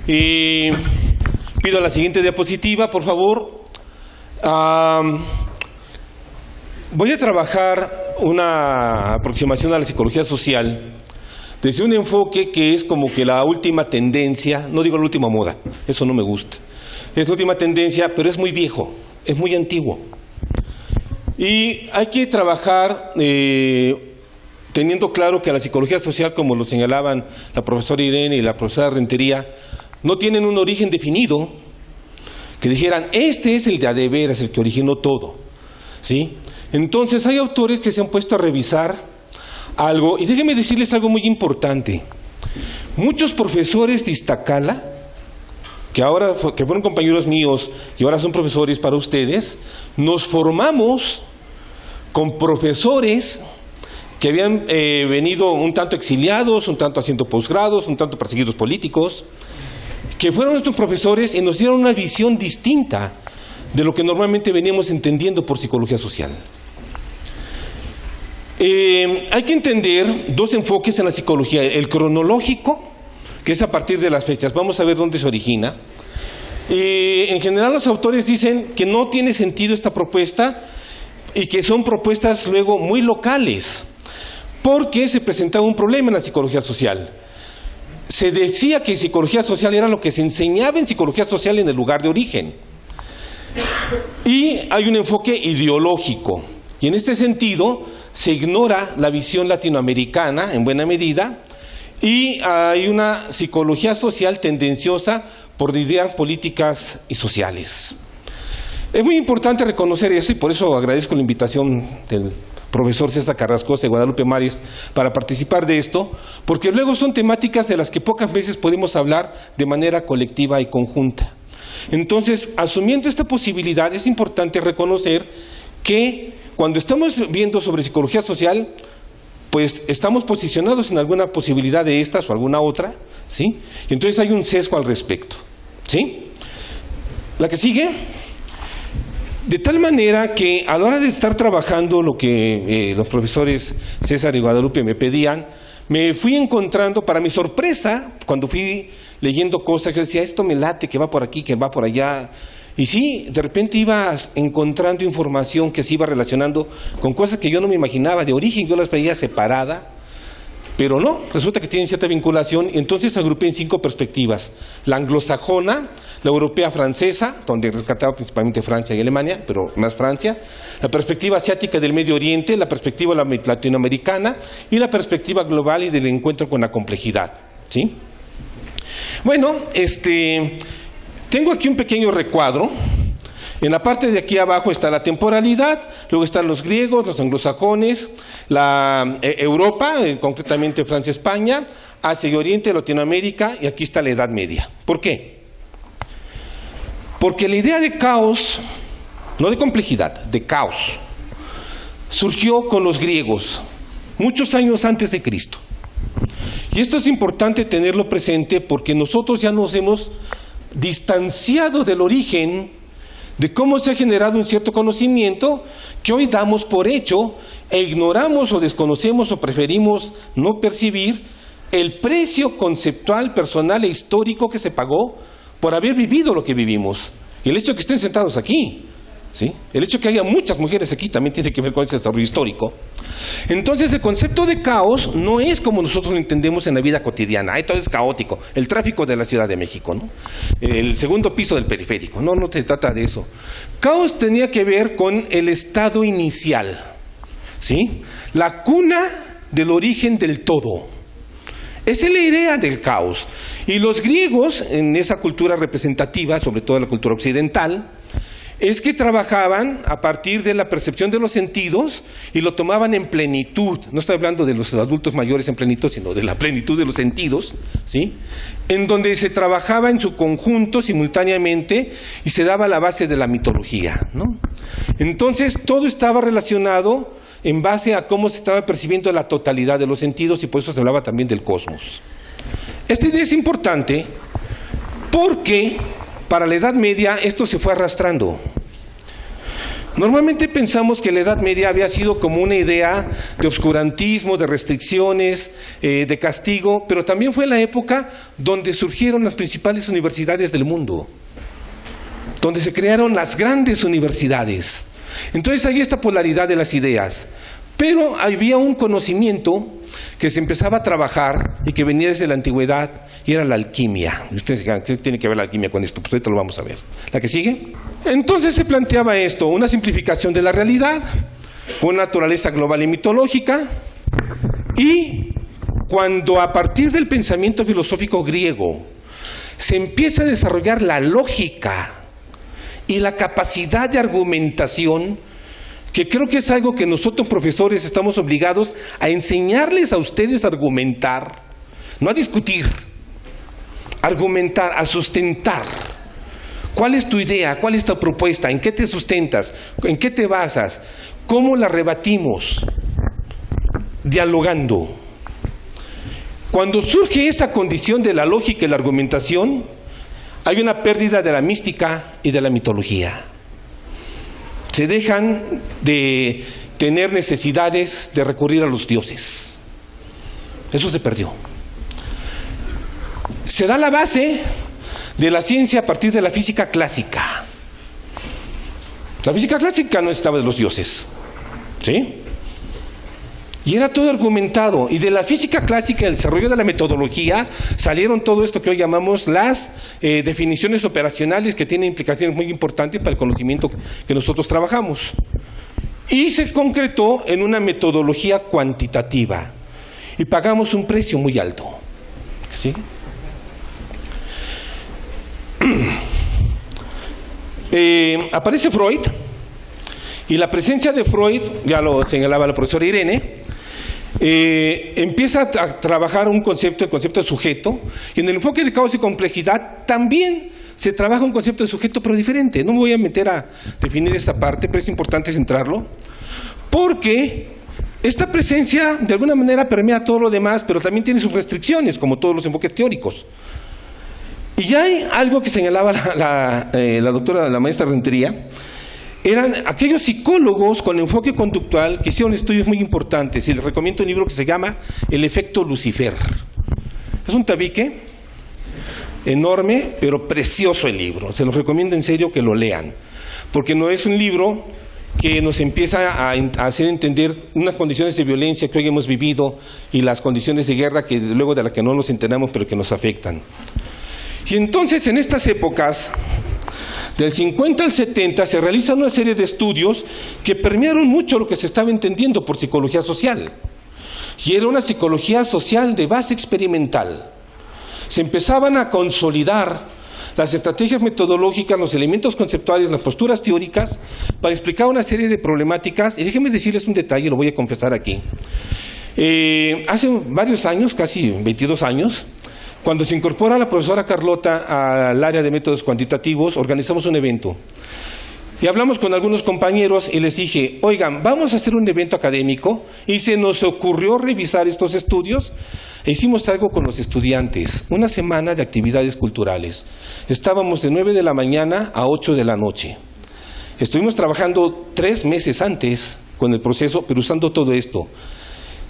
Pido la siguiente diapositiva, por favor. Voy a trabajar una aproximación a la psicología social desde un enfoque que es como que la última tendencia, no digo la última moda, eso no me gusta. Es la última tendencia, pero es muy viejo, es muy antiguo. Y hay que trabajar teniendo claro que la psicología social, como lo señalaban la profesora Irene y la profesora Rentería, no tienen un origen definido, que dijeran, este es el de a de veras, el que originó todo, ¿sí? Entonces hay autores que se han puesto a revisar algo, y déjenme decirles algo muy importante. Muchos profesores de Iztacala, que fueron compañeros míos y ahora son profesores para ustedes, nos formamos con profesores que habían venido un tanto exiliados, un tanto haciendo posgrados, un tanto perseguidos políticos, que fueron nuestros profesores y nos dieron una visión distinta de lo que normalmente veníamos entendiendo por psicología social. Hay que entender dos enfoques en la psicología: el cronológico, que es a partir de las fechas, vamos a ver dónde se origina. En general los autores dicen que no tiene sentido esta propuesta y que son propuestas luego muy locales, porque se presentaba un problema en la psicología social. Se decía que psicología social era lo que se enseñaba en psicología social en el lugar de origen. Y hay un enfoque ideológico, y en este sentido se ignora la visión latinoamericana en buena medida, y hay una psicología social tendenciosa por ideas políticas y sociales. Es muy importante reconocer eso, y por eso agradezco la invitación del profesor César Carrascosa y Guadalupe Mares para participar de esto, porque luego son temáticas de las que pocas veces podemos hablar de manera colectiva y conjunta. Entonces, asumiendo esta posibilidad, es importante reconocer que cuando estamos viendo sobre psicología social, pues estamos posicionados en alguna posibilidad de estas o alguna otra, ¿sí? Y entonces hay un sesgo al respecto, ¿sí? La que sigue. De tal manera que a la hora de estar trabajando lo que los profesores César y Guadalupe me pedían, me fui encontrando, para mi sorpresa, cuando fui leyendo cosas, que decía, esto me late, que va por aquí, que va por allá. Y sí, de repente iba encontrando información que se iba relacionando con cosas que yo no me imaginaba de origen, yo las veía separada, pero no, resulta que tienen cierta vinculación, y entonces agrupé en 5 perspectivas: la anglosajona, la europea francesa, donde rescataba principalmente Francia y Alemania, pero más Francia, la perspectiva asiática del Medio Oriente, la perspectiva latinoamericana y la perspectiva global y del encuentro con la complejidad, ¿sí? Bueno, tengo aquí un pequeño recuadro. En la parte de aquí abajo está la temporalidad, luego están los griegos, los anglosajones, la Europa, concretamente Francia, España, Asia y Oriente, Latinoamérica, y aquí está la Edad Media. ¿Por qué? Porque la idea de caos, no de complejidad, de caos, surgió con los griegos, muchos años antes de Cristo. Y esto es importante tenerlo presente porque nosotros ya nos hemos distanciado del origen de cómo se ha generado un cierto conocimiento que hoy damos por hecho e ignoramos o desconocemos o preferimos no percibir el precio conceptual, personal e histórico que se pagó por haber vivido lo que vivimos. Y el hecho de que estén sentados aquí, ¿sí? El hecho de que haya muchas mujeres aquí también tiene que ver con ese desarrollo histórico. Entonces el concepto de caos no es como nosotros lo entendemos en la vida cotidiana. Ahí todo es caótico, el tráfico de la Ciudad de México, ¿no? El segundo piso del periférico, no se trata de eso. Caos tenía que ver con el estado inicial, ¿sí? La cuna del origen del todo. Esa es la idea del caos. Y los griegos, en esa cultura representativa, sobre todo la cultura occidental, es que trabajaban a partir de la percepción de los sentidos y lo tomaban en plenitud. No estoy hablando de los adultos mayores en plenitud, sino de la plenitud de los sentidos, ¿sí? En donde se trabajaba en su conjunto simultáneamente y se daba la base de la mitología, ¿no? Entonces todo estaba relacionado en base a cómo se estaba percibiendo la totalidad de los sentidos, y por eso se hablaba también del cosmos. Esta idea es importante porque para la Edad Media esto se fue arrastrando. Normalmente pensamos que la Edad Media había sido como una idea de obscurantismo, de restricciones, de castigo, pero también fue la época donde surgieron las principales universidades del mundo, donde se crearon las grandes universidades. Entonces hay esta polaridad de las ideas, pero había un conocimiento que se empezaba a trabajar y que venía desde la antigüedad, y era la alquimia. Y ustedes dirán, ¿qué tiene que ver la alquimia con esto? Pues ahorita lo vamos a ver. ¿La que sigue? Entonces se planteaba esto, una simplificación de la realidad, una naturaleza global y mitológica, y cuando a partir del pensamiento filosófico griego se empieza a desarrollar la lógica y la capacidad de argumentación, que creo que es algo que nosotros profesores estamos obligados a enseñarles a ustedes a argumentar, no a discutir, argumentar, a sustentar. ¿Cuál es tu idea? ¿Cuál es tu propuesta? ¿En qué te sustentas? ¿En qué te basas? ¿Cómo la rebatimos? Dialogando. Cuando surge esa condición de la lógica y la argumentación, hay una pérdida de la mística y de la mitología. Se dejan de tener necesidades de recurrir a los dioses. Eso se perdió. Se da la base de la ciencia a partir de la física clásica. La física clásica no estaba de los dioses, ¿sí? Y era todo argumentado. Y de la física clásica, el desarrollo de la metodología, salieron todo esto que hoy llamamos las definiciones operacionales, que tienen implicaciones muy importantes para el conocimiento que nosotros trabajamos. Y se concretó en una metodología cuantitativa. Y pagamos un precio muy alto, ¿sí? Aparece Freud, y la presencia de Freud, ya lo señalaba la profesora Irene, empieza a trabajar el concepto de sujeto, y en el enfoque de causa y complejidad también se trabaja un concepto de sujeto, pero diferente. No me voy a meter a definir esta parte, pero es importante centrarlo, porque esta presencia de alguna manera permea todo lo demás, pero también tiene sus restricciones, como todos los enfoques teóricos. Y ya hay algo que señalaba la doctora, la maestra Rentería, eran aquellos psicólogos con enfoque conductual que hicieron estudios muy importantes, y les recomiendo un libro que se llama El efecto Lucifer. Es un tabique enorme, pero precioso el libro. Se los recomiendo en serio que lo lean, porque no es un libro que nos empieza a hacer entender unas condiciones de violencia que hoy hemos vivido y las condiciones de guerra que luego de las que no nos enteramos, pero que nos afectan. Y entonces en estas épocas, del 50 al 70, se realizan una serie de estudios que permearon mucho lo que se estaba entendiendo por psicología social. Y era una psicología social de base experimental. Se empezaban a consolidar las estrategias metodológicas, los elementos conceptuales, las posturas teóricas, para explicar una serie de problemáticas. Y déjenme decirles un detalle, lo voy a confesar aquí. Hace varios años, casi 22 años, cuando se incorpora la profesora Carlota al área de métodos cuantitativos, organizamos un evento. Y hablamos con algunos compañeros y les dije, oigan, vamos a hacer un evento académico, y se nos ocurrió revisar estos estudios, e hicimos algo con los estudiantes, una semana de actividades culturales. Estábamos de 9 de la mañana a 8 de la noche. Estuvimos trabajando 3 meses antes con el proceso, pero usando todo esto.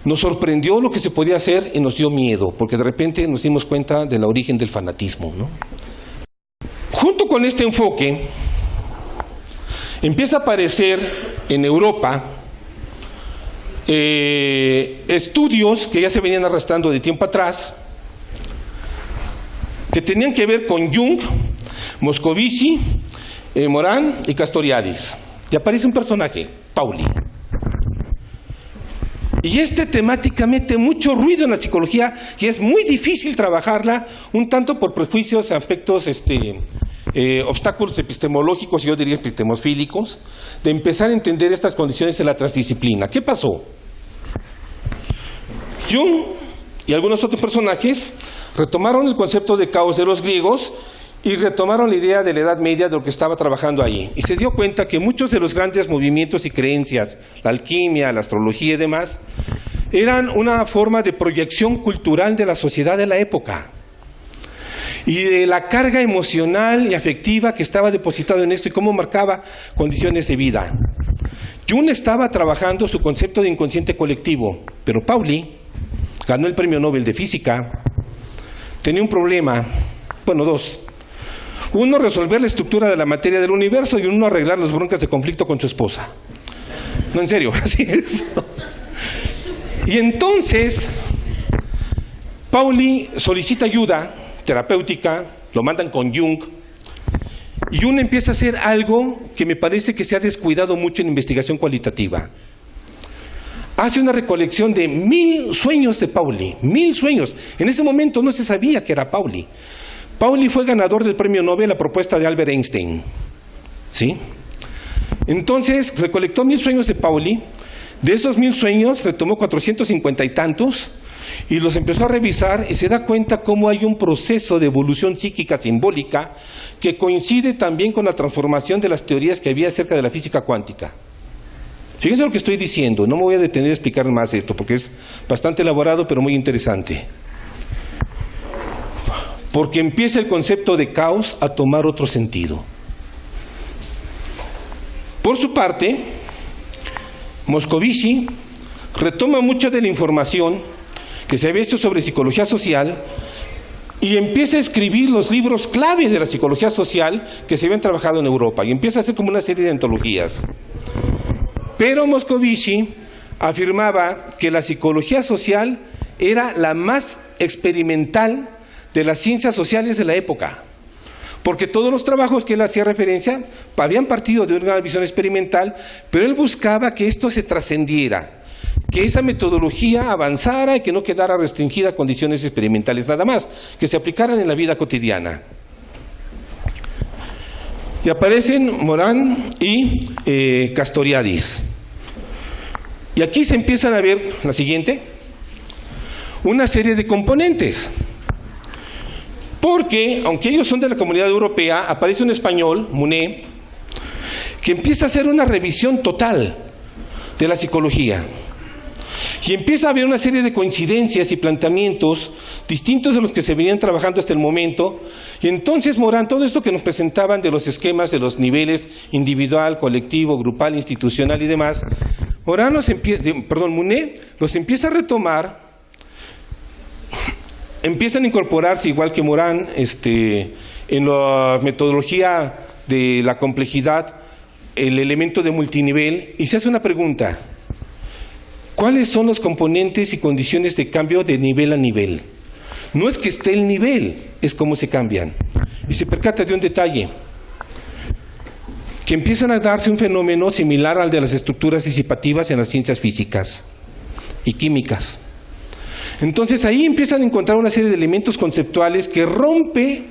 Nos sorprendió lo que se podía hacer y nos dio miedo, porque de repente nos dimos cuenta del origen del fanatismo, ¿no? Junto con este enfoque, empieza a aparecer en Europa estudios que ya se venían arrastrando de tiempo atrás, que tenían que ver con Jung, Moscovici, Morán y Castoriadis. Y aparece un personaje, Pauli. Y temática mete mucho ruido en la psicología, y es muy difícil trabajarla, un tanto por prejuicios, aspectos, obstáculos epistemológicos, yo diría epistemofílicos, de empezar a entender estas condiciones de la transdisciplina. ¿Qué pasó? Jung y algunos otros personajes retomaron el concepto de caos de los griegos y retomaron la idea de la Edad Media, de lo que estaba trabajando ahí. Y se dio cuenta que muchos de los grandes movimientos y creencias, la alquimia, la astrología y demás, eran una forma de proyección cultural de la sociedad de la época. y de la carga emocional y afectiva que estaba depositado en esto y cómo marcaba condiciones de vida. Jung estaba trabajando su concepto de inconsciente colectivo, pero Pauli ganó el premio Nobel de Física. Tenía un problema, bueno, dos. Uno, resolver la estructura de la materia del universo, y uno, arreglar las broncas de conflicto con su esposa. No, en serio, así es. Y entonces, Pauli solicita ayuda terapéutica, lo mandan con Jung, y Jung empieza a hacer algo que me parece que se ha descuidado mucho en investigación cualitativa. Hace una recolección de 1000 sueños de Pauli, 1000 sueños. En ese momento no se sabía que era Pauli. Pauli fue ganador del premio Nobel a propuesta de Albert Einstein. ¿Sí? Entonces recolectó 1000 sueños de Pauli. De esos 1000 sueños retomó 450 y tantos y los empezó a revisar, y se da cuenta cómo hay un proceso de evolución psíquica simbólica que coincide también con la transformación de las teorías que había acerca de la física cuántica. Fíjense lo que estoy diciendo, no me voy a detener a explicar más esto porque es bastante elaborado pero muy interesante. Porque empieza el concepto de caos a tomar otro sentido. Por su parte, Moscovici retoma mucha de la información que se había hecho sobre psicología social y empieza a escribir los libros clave de la psicología social que se habían trabajado en Europa, y empieza a hacer como una serie de antologías. Pero Moscovici afirmaba que la psicología social era la más experimental de las ciencias sociales de la época, porque todos los trabajos que él hacía referencia habían partido de una visión experimental, pero él buscaba que esto se trascendiera, que esa metodología avanzara y que no quedara restringida a condiciones experimentales nada más, que se aplicaran en la vida cotidiana. Y aparecen Morán y Castoriadis. Y aquí se empiezan a ver, la siguiente, una serie de componentes. Porque, aunque ellos son de la Comunidad Europea, aparece un español, Muné, que empieza a hacer una revisión total de la psicología. Y empieza a haber una serie de coincidencias y planteamientos distintos de los que se venían trabajando hasta el momento. Y entonces Morán, todo esto que nos presentaban de los esquemas de los niveles individual, colectivo, grupal, institucional y demás, Muné los empieza a retomar, empiezan a incorporarse, igual que Morán, en la metodología de la complejidad, el elemento de multinivel, y se hace una pregunta: ¿cuáles son los componentes y condiciones de cambio de nivel a nivel? No es que esté el nivel, es cómo se cambian. Y se percata de un detalle, que empiezan a darse un fenómeno similar al de las estructuras disipativas en las ciencias físicas y químicas. Entonces ahí empiezan a encontrar una serie de elementos conceptuales que rompe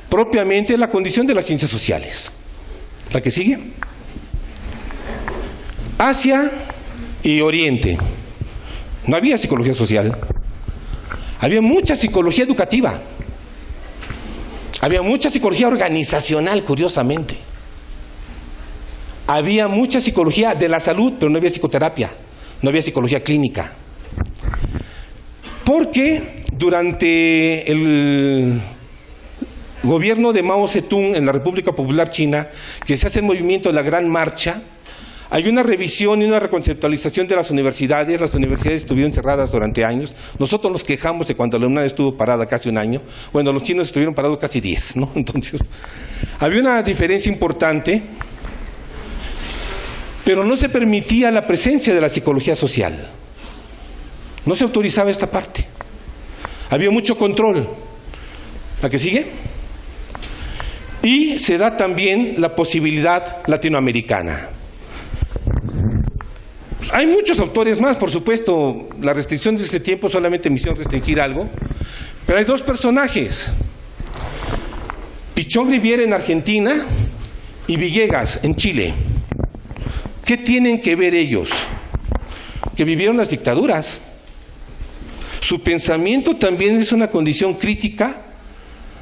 propiamente la condición de las ciencias sociales. ¿La que sigue? Asia y Oriente. No había psicología social. Había mucha psicología educativa. Había mucha psicología organizacional, curiosamente. Había mucha psicología de la salud, pero no había psicoterapia. No había psicología clínica. Porque durante el gobierno de Mao Zedong en la República Popular China, que se hace el movimiento de la Gran Marcha, hay una revisión y una reconceptualización de las universidades. Las universidades estuvieron cerradas durante años. Nosotros nos quejamos de cuando la UNAM estuvo parada casi un año. Bueno, los chinos estuvieron parados casi 10, ¿no? Entonces, había una diferencia importante, pero no se permitía la presencia de la psicología social. No se autorizaba esta parte. Había mucho control. ¿La que sigue? Y se da también la posibilidad latinoamericana. Hay muchos autores más, por supuesto. La restricción de este tiempo solamente me hicieron restringir algo, pero hay dos personajes: Pichón Riviere en Argentina y Villegas en Chile. ¿Qué tienen que ver ellos? Que vivieron las dictaduras. Su pensamiento también es una condición crítica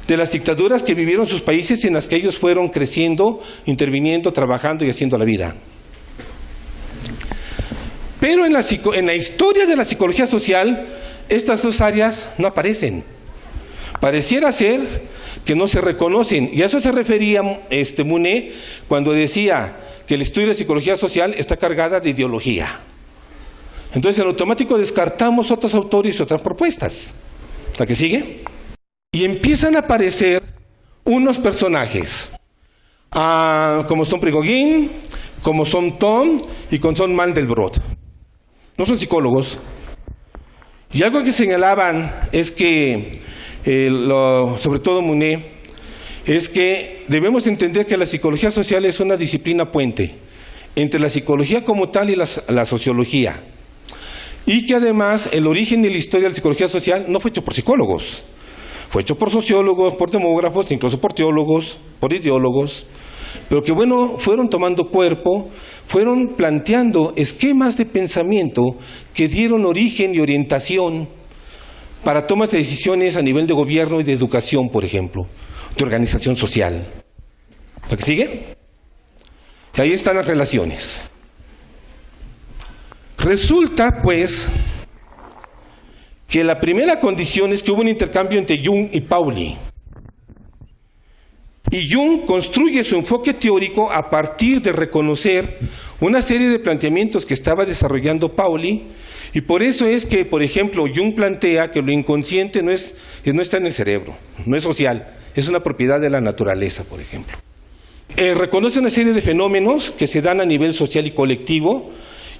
de las dictaduras que vivieron sus países, en las que ellos fueron creciendo, interviniendo, trabajando y haciendo la vida. Pero en la historia de la psicología social, estas dos áreas no aparecen. Pareciera ser que no se reconocen. Y a eso se refería Monet cuando decía que el estudio de la psicología social está cargada de ideología. Entonces en automático descartamos otros autores y otras propuestas. ¿La que sigue? Y empiezan a aparecer unos personajes, como son Prigogine, como son Tom y como son Mandelbrot. No son psicólogos. Y algo que señalaban es que, sobre todo Monet, es que debemos entender que la psicología social es una disciplina puente entre la psicología como tal y la sociología. Y que además el origen y la historia de la psicología social no fue hecho por psicólogos, fue hecho por sociólogos, por demógrafos, incluso por teólogos, por ideólogos, pero que bueno, fueron tomando cuerpo, fueron planteando esquemas de pensamiento que dieron origen y orientación para tomas de decisiones a nivel de gobierno y de educación, por ejemplo, de organización social. ¿La que sigue? Y ahí están las relaciones. Resulta, pues, que la primera condición es que hubo un intercambio entre Jung y Pauli. Y Jung construye su enfoque teórico a partir de reconocer una serie de planteamientos que estaba desarrollando Pauli, y por eso es que, por ejemplo, Jung plantea que lo inconsciente no está en el cerebro, no es social, es una propiedad de la naturaleza, por ejemplo. Reconoce una serie de fenómenos que se dan a nivel social y colectivo,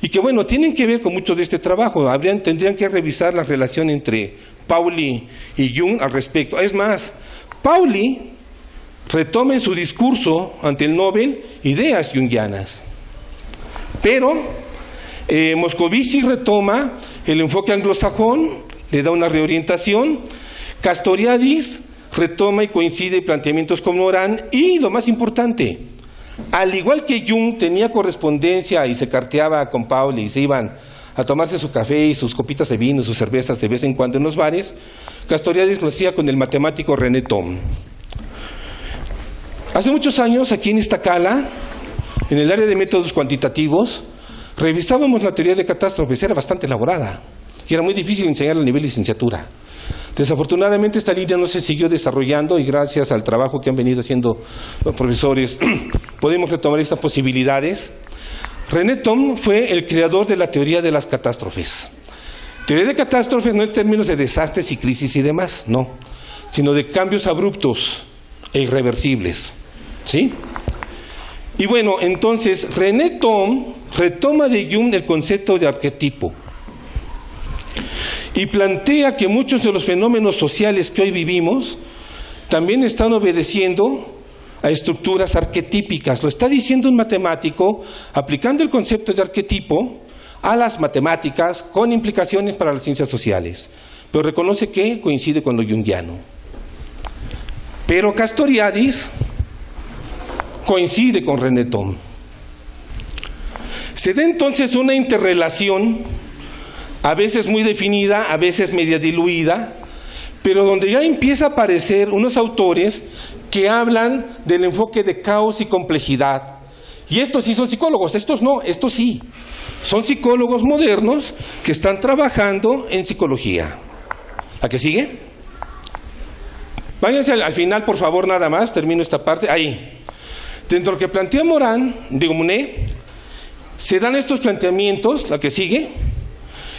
y que, bueno, tienen que ver con mucho de este trabajo. Tendrían que revisar la relación entre Pauli y Jung al respecto. Es más, Pauli retoma en su discurso ante el Nobel ideas jungianas. Pero Moscovici retoma el enfoque anglosajón, le da una reorientación. Castoriadis retoma y coincide planteamientos con Morán. Y lo más importante, al igual que Jung tenía correspondencia y se carteaba con Pauli y se iban a tomarse su café y sus copitas de vino, sus cervezas de vez en cuando en los bares, Castoriadis lo hacía con el matemático René Thom. Hace muchos años, aquí en Iztacala, en el área de métodos cuantitativos, revisábamos la teoría de catástrofes. Era bastante elaborada y era muy difícil enseñarla a nivel licenciatura. Desafortunadamente esta línea no se siguió desarrollando y gracias al trabajo que han venido haciendo los profesores podemos retomar estas posibilidades. René Thom fue el creador de la teoría de las catástrofes. Teoría de catástrofes no en términos de desastres y crisis y demás, no, sino de cambios abruptos e irreversibles. ¿Sí? Y bueno, entonces René Thom retoma de Jung el concepto de arquetipo y plantea que muchos de los fenómenos sociales que hoy vivimos también están obedeciendo a estructuras arquetípicas. Lo está diciendo un matemático aplicando el concepto de arquetipo a las matemáticas con implicaciones para las ciencias sociales, pero reconoce que coincide con lo jungiano. Pero Castoriadis coincide con René Thom. Se da entonces una interrelación, a veces muy definida, a veces media diluida, pero donde ya empieza a aparecer unos autores que hablan del enfoque de caos y complejidad. Y estos sí son psicólogos, estos no, estos sí. Son psicólogos modernos que están trabajando en psicología. ¿A qué sigue? Váyanse al final, por favor, nada más, termino esta parte. Ahí. Dentro de lo que plantea Monet, se dan estos planteamientos, la que sigue,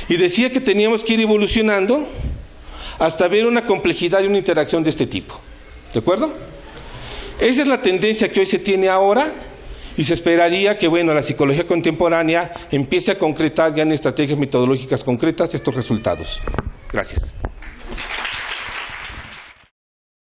y decía que teníamos que ir evolucionando hasta ver una complejidad y una interacción de este tipo. ¿De acuerdo? Esa es la tendencia que hoy se tiene ahora y se esperaría que, bueno, la psicología contemporánea empiece a concretar ya en estrategias metodológicas concretas estos resultados. Gracias.